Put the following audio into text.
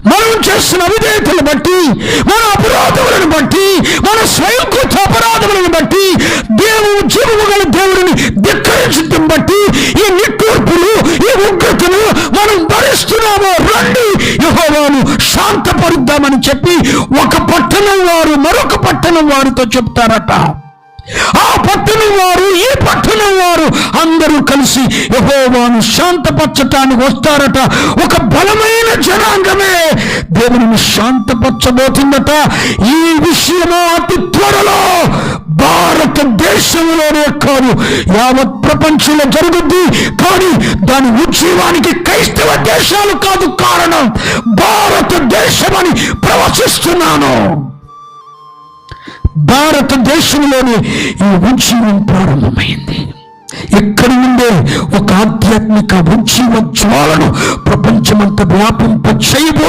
మనం చేస్తున్న అవిధేయతలను బట్టి, మన అపరాధములను బట్టి, మన స్వయంకృత అపరాధములను బట్టి, జీవము గల దేవుడిని ధిక్కరించడం బట్టి ఈ నిట్టూర్పులు, ఈ ఉగ్రతను మనం భరిస్తున్నాము. రండి, యెహోవాను శాంతపరుద్దామని చెప్పి ఒక పట్టణం వారు మరొక పట్టణం వారితో చెప్తారట. ఆ పట్టణం వారు, ఈ పట్టణం వారు అందరూ కలిసి యెహోవాను శాంతపరచటానికి వస్తారట. ఒక బలమైన జనాంగమే దేవుని శాంతపరచబోతుందట. ఈ విషయము అతి త్వరలో భారతదేశంలోనే కాదు, యావత్ ప్రపంచంలో జరుగుద్ది. కానీ దాని ఉద్యమానికి క్రైస్తవ దేశాలు కాదు కారణం, భారతదేశం అని ప్రవచిస్తున్నాను. భారతదేశంలోనే ఈ ఉద్యమం ప్రారంభమైంది. ఇక్కడి నుండే ఒక ఆధ్యాత్మిక ఉద్యమ జ్వాలను ప్రపంచమంతా వ్యాపింప చేయబో